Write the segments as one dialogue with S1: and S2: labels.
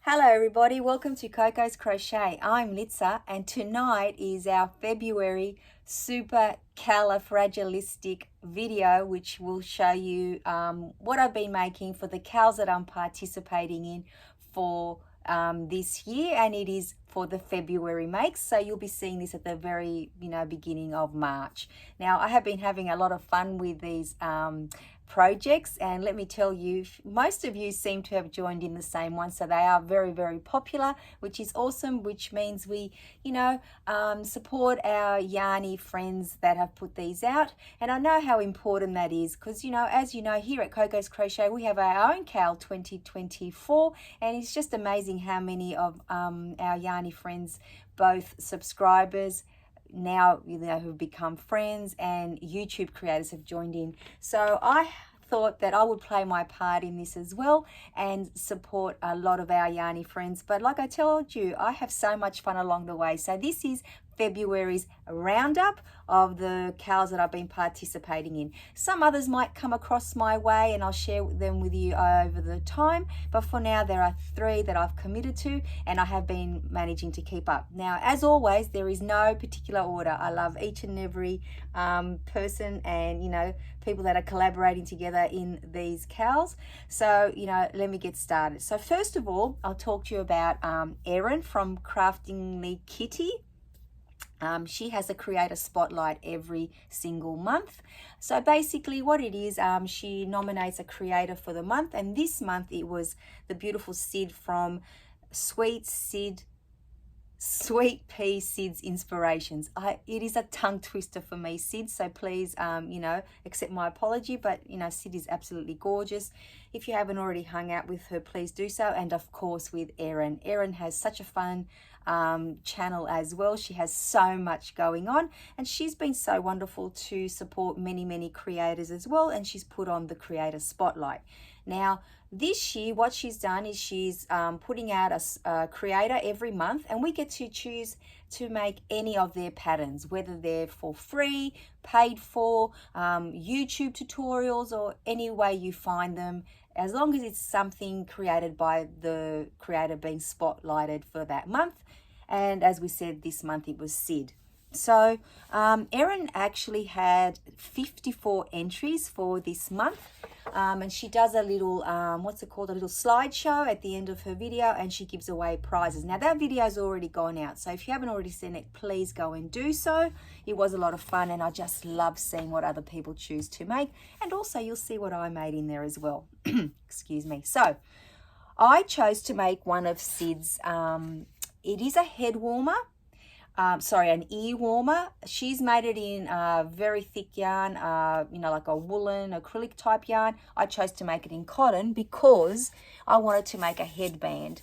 S1: Hello everybody, welcome to Coco's Crochet. I'm Litsa and tonight is our February SuperCALafragalistic video which will show you what I've been making for the cows that I'm participating in for this year, and it is for the February makes, so you'll be seeing this at the very beginning of March. Now I have been having a lot of fun with these projects, and let me tell you, most of you seem to have joined in the same one, so they are very popular, which is awesome, which means we support our yarny friends that have put these out. And I know how important that is because as you know, here at Coco's Crochet we have our own Cal 2024, and it's just amazing how many of our yarny friends, both subscribers now who've become friends and YouTube creators, have joined in. So I thought that I would play my part in this as well and support a lot of our yarny friends. But like I told you, I have so much fun along the way. So this is February's roundup of the cows that I've been participating in. Some others might come across my way and I'll share them with you over the time, but for now there are 3 that I've committed to and I have been managing to keep up. Now, as always, there is no particular order. I love each and every person and people that are collaborating together in these cows. So let me get started. So first of all, I'll talk to you about Erin from Craftingly Kitty. She has a creator spotlight every single month. So basically what it is, she nominates a creator for the month, and this month it was the beautiful Sid from Sweet Pea Sid's Inspirations. It is a tongue twister for me, Sid, so please accept my apology, but Sid is absolutely gorgeous. If you haven't already hung out with her, please do so. And of course with Erin. Erin has such a fun channel as well. She has so much going on, and she's been so wonderful to support many creators as well, and she's put on the creator spotlight. Now this year what she's done is she's putting out a creator every month, and we get to choose to make any of their patterns, whether they're for free, paid for, YouTube tutorials, or any way you find them, as long as it's something created by the creator being spotlighted for that month. And as we said, this month it was Sid. So Erin actually had 54 entries for this month, and she does a little a little slideshow at the end of her video, and she gives away prizes. Now that video's already gone out, so if you haven't already seen it, please go and do so. It was a lot of fun, and I just love seeing what other people choose to make, and also you'll see what I made in there as well. Excuse me. So I chose to make one of Sid's, it is a head warmer, an ear warmer. She's made it in a very thick yarn, like a woolen acrylic type yarn. I chose to make it in cotton because I wanted to make a headband,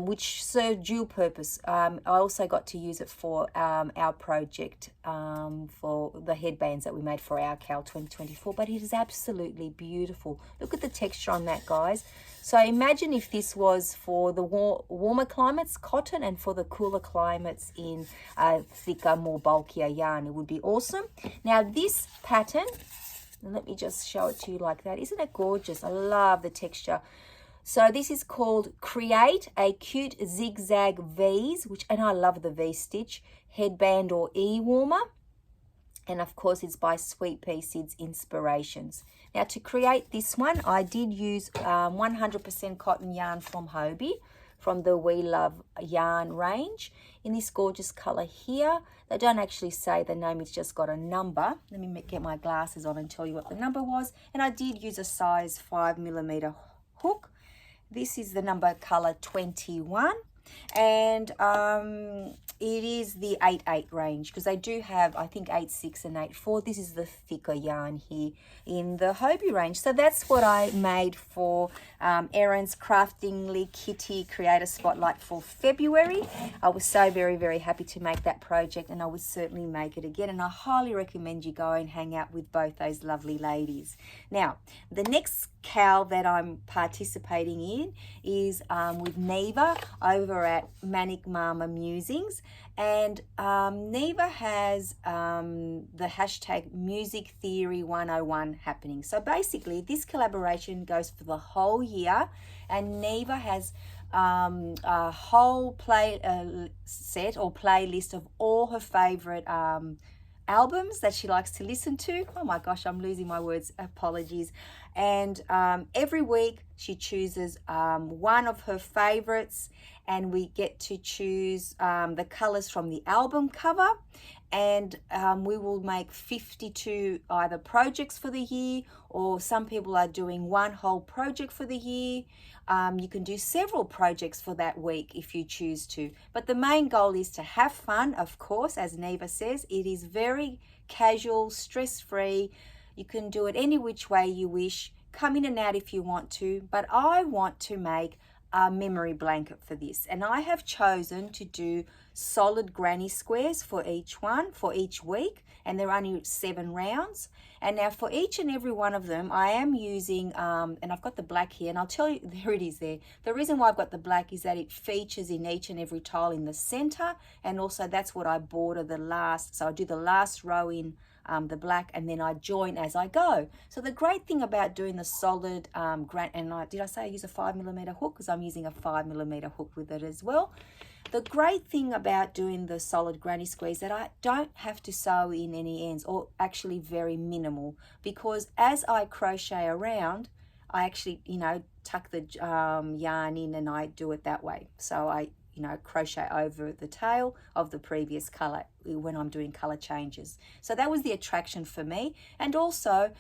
S1: which served dual purpose. I also got to use it for our project, for the headbands that we made for our Cal 2024, but it is absolutely beautiful. Look at the texture on that, guys. So imagine if this was for the warmer climates, cotton, and for the cooler climates in a thicker, more bulkier yarn. It would be awesome. Now this pattern, let me just show it to you like that. Isn't it gorgeous? I love the texture. So this is called Create a Cute Zigzag V's, and I love the V stitch, headband or e-warmer. And of course it's by Sweet Pea Sid's Inspirations. Now to create this one, I did use 100% cotton yarn from Hobie, from the We Love yarn range, in this gorgeous color here. They don't actually say the name, it's just got a number. Let me get my glasses on and tell you what the number was. And I did use a size 5mm hook. This is the number color 21, and it is the 8/8 range, because they do have, I think, 8/6 and 8/4. This is the thicker yarn here in the Hobie range. So that's what I made for Erin's Craftingly Kitty Creator Spotlight for February. I was so very happy to make that project, and I would certainly make it again, and I highly recommend you go and hang out with both those lovely ladies. Now, the next cow that I'm participating in is with Neva over at Manic Mama Musings, and Neva has the hashtag Music Theory 101 happening. So basically this collaboration goes for the whole year, and Neva has a whole set or playlist of all her favorite albums that she likes to listen to. Oh my gosh, I'm losing my words, apologies. And every week she chooses one of her favorites, and we get to choose the colors from the album cover, and we will make 52 either projects for the year, or some people are doing one whole project for the year. You can do several projects for that week if you choose to. But the main goal is to have fun, of course, as Neva says. It is very casual, stress-free. You can do it any which way you wish. Come in and out if you want to. But I want to make a memory blanket for this. And I have chosen to do solid granny squares for each one, for each week. And they're only 7 rounds. And now for each and every one of them, I am using, and I've got the black here, and I'll tell you, there it is there. The reason why I've got the black is that it features in each and every tile in the center, and also that's what I border the last, so I do the last row in the black, and then I join as I go. So the great thing about doing the solid, did I say I use a 5mm hook? Because I'm using a 5mm hook with it as well. The great thing about doing the solid granny squares that I don't have to sew in any ends, or actually very minimal, because as I crochet around, I actually, tuck the yarn in and I do it that way. So I, crochet over the tail of the previous color when I'm doing color changes. So that was the attraction for me. And also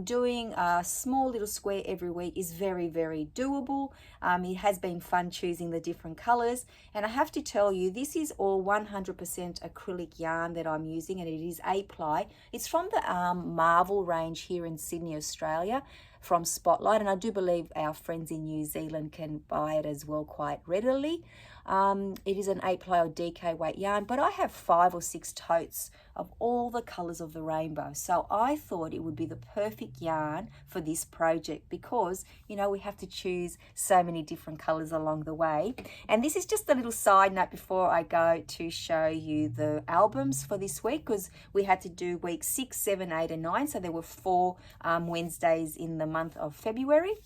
S1: doing a small little square every week is very, very doable. It has been fun choosing the different colors. And I have to tell you, this is all 100% acrylic yarn that I'm using, and it is 8-ply. It's from the Marvel range here in Sydney, Australia, from Spotlight, and I do believe our friends in New Zealand can buy it as well quite readily. It is an 8-ply or DK weight yarn, but I have 5 or 6 totes of all the colors of the rainbow. So I thought it would be the perfect yarn for this project because, we have to choose so many different colors along the way. And this is just a little side note before I go to show you the albums for this week, because we had to do weeks 6, 7, 8, and 9. So there were 4 Wednesdays in the month of February.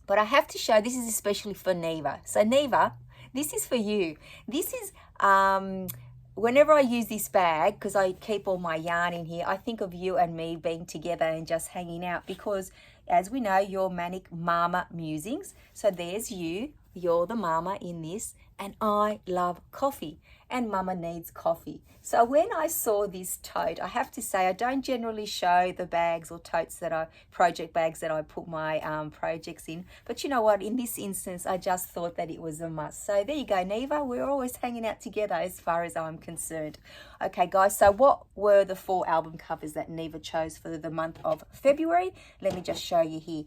S1: But I have to show, this is especially for Neva. So Neva, this is for you. This is, whenever I use this bag, because I keep all my yarn in here, I think of you and me being together and just hanging out, because as we know, you're Manic Mama Musings. So there's you, you're the mama in this, and I love coffee, and mama needs coffee. So when I saw this tote, I have to say I don't generally show the bags or totes that are project bags that I put my projects in. But you know what? In this instance, I just thought that it was a must. So there you go, Neva. We're always hanging out together as far as I'm concerned. Okay, guys. So what were the 4 album covers that Neva chose for the month of February? Let me just show you here.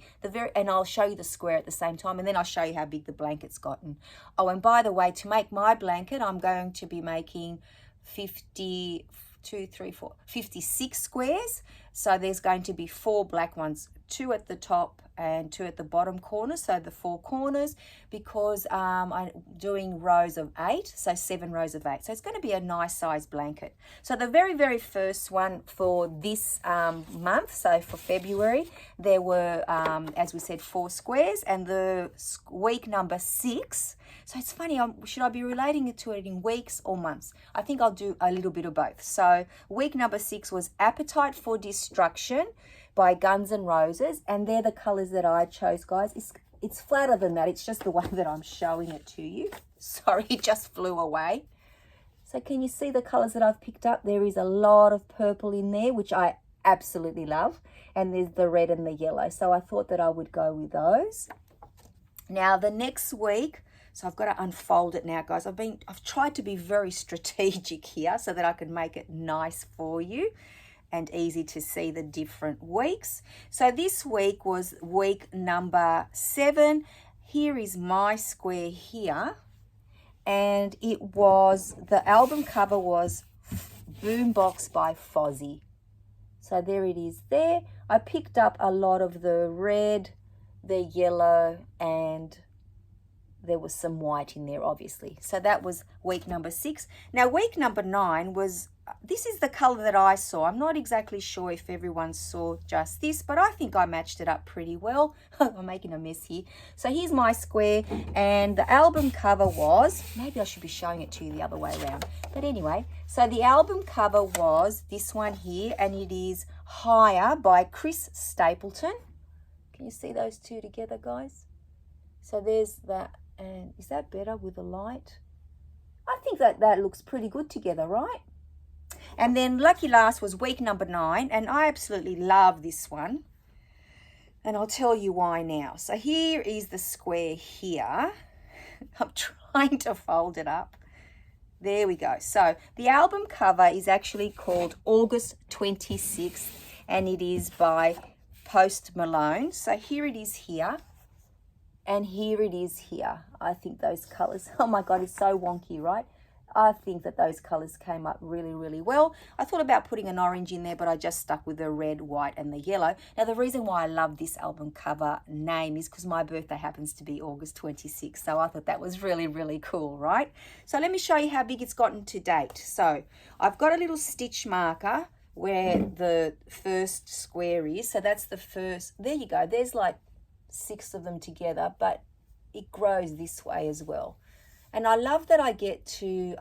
S1: And I'll show you the square at the same time, and then I'll show you how big the blanket's gotten. Oh, and by the way, to make my blanket, I'm going to be making 56 squares. So there's going to be 4 black ones, 2 at the top and 2 at the bottom corner, so the 4 corners, because I'm doing rows of 8, so 7 rows of 8. So it's going to be a nice size blanket. So the very, very first one for this month, so for February, there were, as we said, 4 squares, and the week number 6. So it's funny, should I be relating it to it in weeks or months? I think I'll do a little bit of both. So week number 6 was Appetite for Destruction by Guns N' Roses, and they're the colors that I chose, guys. It's flatter than that. It's just the way that I'm showing it to you. Sorry, it just flew away. So can you see the colors that I've picked up? There is a lot of purple in there, which I absolutely love, and there's the red and the yellow. So I thought that I would go with those. Now the next week, so I've got to unfold it now, guys. I've tried to be very strategic here so that I can make it nice for you and easy to see the different weeks. So this week was week number 7. Here is my square here, and it was, the album cover was Boombox by Fozzy. So there it is there. I picked up a lot of the red, the yellow, and there was some white in there, obviously. So that was week number 6. Now, week number 9 was, this is the color that I saw. I'm not exactly sure if everyone saw just this, but I think I matched it up pretty well. I'm making a mess here. So here's my square, and the album cover was, maybe I should be showing it to you the other way around. But anyway, so the album cover was this one here, and it is Higher by Chris Stapleton. Can you see those two together, guys? So there's that. And is that better with the light? I think that looks pretty good together, right? And then Lucky Last was week number 9, and I absolutely love this one. And I'll tell you why now. So here is the square here. I'm trying to fold it up. There we go. So the album cover is actually called August 26th, and it is by Post Malone. So here it is here. And here it is here. I think those colors, oh my God, it's so wonky, right? I think that those colors came up really, really well. I thought about putting an orange in there, but I just stuck with the red, white, and the yellow. Now, the reason why I love this album cover name is because my birthday happens to be August 26th. So I thought that was really, really cool, right? So let me show you how big it's gotten to date. So I've got a little stitch marker where the first square is. So that's the first, there you go. There's like 6 of them together, but it grows this way as well. And I love that I get to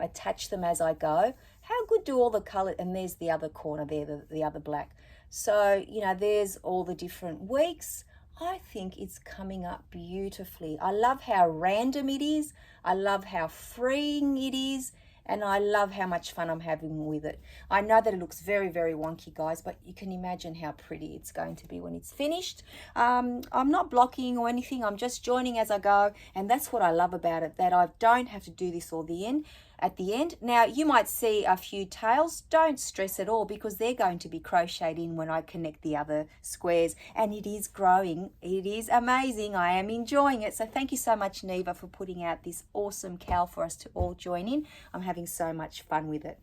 S1: attach them as I go. How good do all the color, and there's the other corner there, the other black. So, you know, there's all the different weeks. I think it's coming up beautifully. I love how random it is. I love how freeing it is. And I love how much fun I'm having with it. I know that it looks very, very wonky, guys, but you can imagine how pretty it's going to be when it's finished. I'm not blocking or anything. I'm just joining as I go. And that's what I love about it, that I don't have to do this all at the end. Now, you might see a few tails. Don't stress at all, because they're going to be crocheted in when I connect the other squares. And it is growing. It is amazing. I am enjoying it. So thank you so much, Neva, for putting out this awesome cal for us to all join in. I'm having so much fun with it.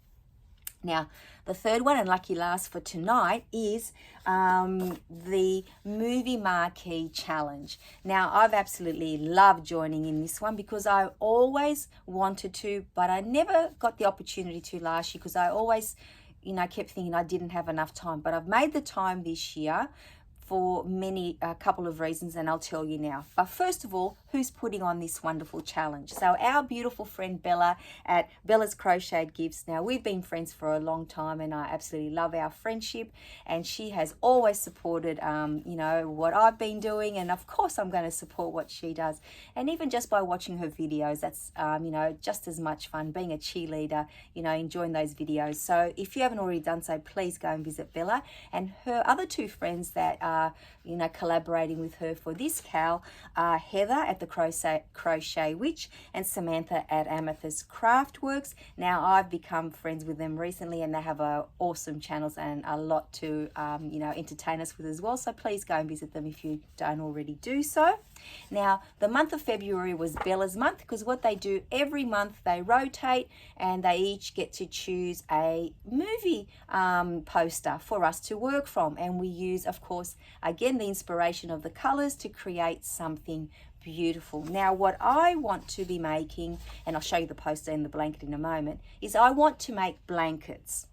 S1: Now, the third one, and lucky last for tonight, is the movie Marquee challenge. Now, I've absolutely loved joining in this one because I always wanted to, but I never got the opportunity to last year because I always, you know, kept thinking I didn't have enough time. But I've made the time this year for a couple of reasons, and I'll tell you now. But first of all, who's putting on this wonderful challenge? So our beautiful friend Bella at Bella's Crochet Gifts. Now, we've been friends for a long time, and I absolutely love our friendship, and she has always supported you know, what I've been doing, and of course I'm going to support what she does. And even just by watching her videos, that's you know, just as much fun being a cheerleader, you know, enjoying those videos. So if you haven't already done so, please go and visit Bella. And her other 2 friends that are you know, collaborating with her for this cal, Heather at the Crochet Witch and Samantha at Amethyst Craftworks. Now, I've become friends with them recently, and they have awesome channels and a lot to you know, entertain us with as well. So please go and visit them if you don't already do so. Now, the month of February was Bella's month, because what they do every month, they rotate and they each get to choose a movie poster for us to work from. And we use, of course, again, the inspiration of the colors to create something beautiful. Now, what I want to be making, and I'll show you the poster and the blanket in a moment, is I want to make blankets.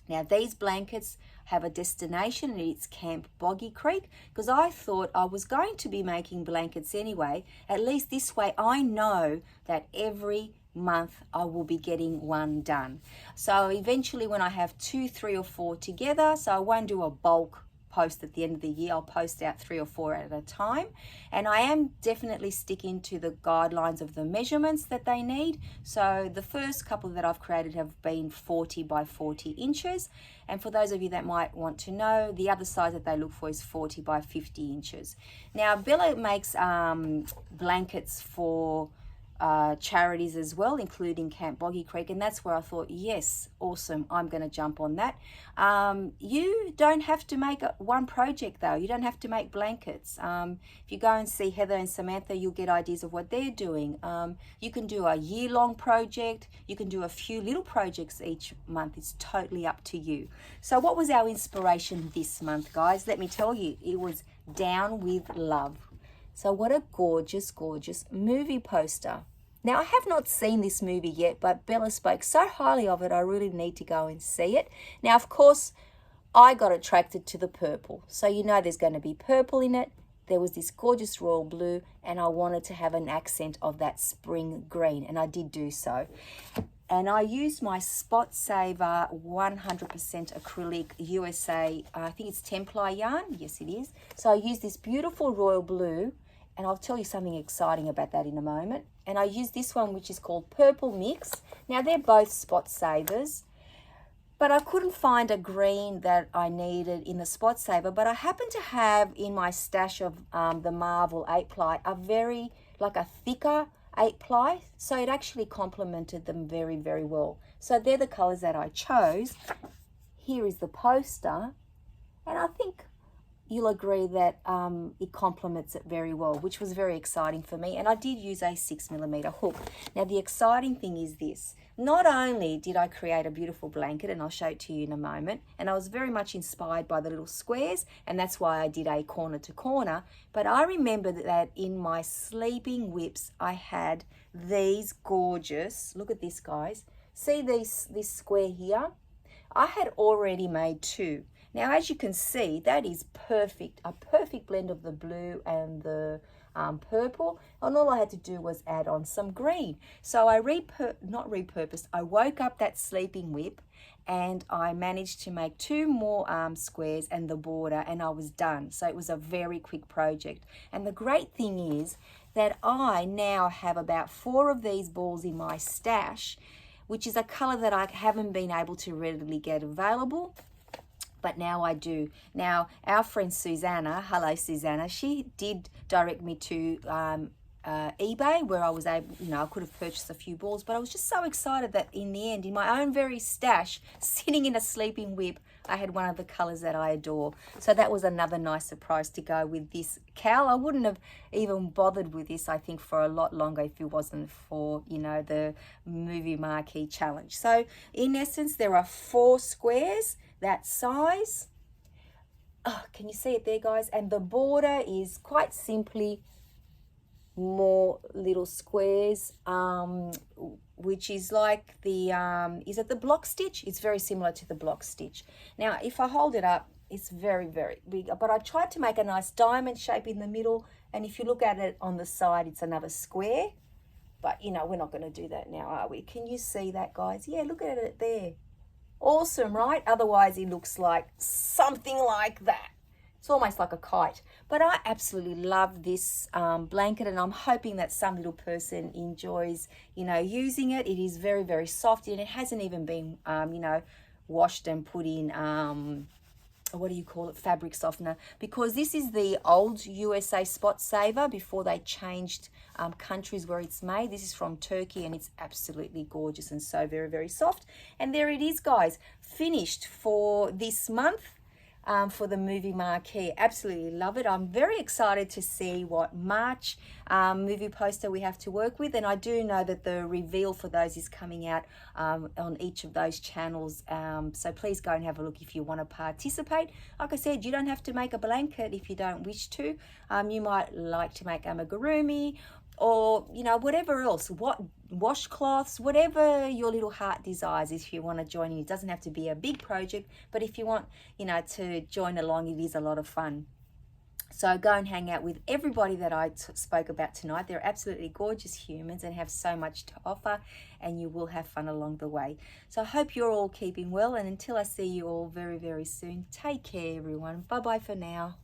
S1: Now, these blankets have a destination, and it's Camp Boggy Creek, because I thought I was going to be making blankets anyway. At least this way I know that every month I will be getting one done. So eventually, when I have 2, 3 or 4 together, so I won't do a bulk post at the end of the year. I'll post out 3 or 4 at a time, and I am definitely sticking to the guidelines of the measurements that they need. So the first couple that I've created have been 40 by 40 inches, and for those of you that might want to know, the other size that they look for is 40 by 50 inches. Now, Bella makes blankets for charities as well, including Camp Boggy Creek, and that's where I thought, yes, awesome, I'm going to jump on that. You don't have to make one project though. You don't have to make blankets. If you go and see Heather and Samantha, you'll get ideas of what they're doing. You can do a year-long project. You can do a few little projects each month. It's totally up to you. So what was our inspiration this month, guys? Let me tell you, it was Down with Love. So what a gorgeous, gorgeous movie poster. Now, I have not seen this movie yet, but Bella spoke so highly of it, I really need to go and see it. Now, of course, I got attracted to the purple. So you know there's going to be purple in it. There was this gorgeous royal blue, and I wanted to have an accent of that spring green, and I did do so. And I used my Spot Saver 100% acrylic USA, I think it's 10-ply yarn. Yes, it is. So I used this beautiful royal blue, and I'll tell you something exciting about that in a moment. And I used this one, which is called Purple Mix. Now, they're both Spot Savers, but I couldn't find a green that I needed in the Spot Saver. But I happen to have in my stash of the Marvel 8-ply a thicker 8-ply, so it actually complemented them very, very well. So they're the colors that I chose. Here is the poster, and I think you'll agree that it complements it very well, which was very exciting for me. And I did use a 6mm hook. Now, the exciting thing is this. Not only did I create a beautiful blanket, and I'll show it to you in a moment, and I was very much inspired by the little squares, and that's why I did a corner to corner, but I remember that in my sleeping whips, I had these gorgeous, look at this, guys. See this square here? I had already made two. Now, as you can see, that is perfect, a perfect blend of the blue and the purple, and all I had to do was add on some green. So I I woke up that sleeping whip, and I managed to make two more squares and the border, and I was done. So it was a very quick project. And the great thing is that I now have about 4 of these balls in my stash, which is a color that I haven't been able to readily get available, but now I do. Now, our friend Susanna, hello Susanna, she did direct me to eBay, where I was able, I could have purchased a few balls, but I was just so excited that in the end, in my own very stash, sitting in a sleeping whip, I had one of the colors that I adore. So that was another nice surprise to go with this cowl. I wouldn't have even bothered with this, I think, for a lot longer if it wasn't for, the movie Marquee challenge. So in essence, there are 4 squares that size. Oh, can you see it there, guys? And the border is quite simply more little squares, which is like the is it the block stitch? It's very similar to the block stitch. Now, if I hold it up, it's very, very big, but I tried to make a nice diamond shape in the middle, and if you look at it on the side, it's another square. But we're not going to do that now, are we? Can you see that, guys? Yeah, look at it there. Awesome, right? Otherwise, it looks like something like that. It's almost like a kite. But I absolutely love this blanket, and I'm hoping that some little person enjoys, using it. It is very, very soft, and it hasn't even been, washed and put in, what do you call it, fabric softener, because this is the old USA Spot Saver before they changed countries where it's made. This is from Turkey, and it's absolutely gorgeous and so very, very soft. And there it is, guys, finished for this month. For the movie Marquee. Absolutely love it. I'm very excited to see what March movie poster we have to work with, and I do know that the reveal for those is coming out on each of those channels, so please go and have a look if you want to participate. Like I said, you don't have to make a blanket if you don't wish to. You might like to make amigurumi, or whatever else, washcloths, whatever your little heart desires. If you want to join in, it doesn't have to be a big project, but if you want to join along, it is a lot of fun. So go and hang out with everybody that I spoke about tonight. They're absolutely gorgeous humans and have so much to offer, and you will have fun along the way. So I hope you're all keeping well, and until I see you all very, very soon, take care, everyone. Bye bye for now.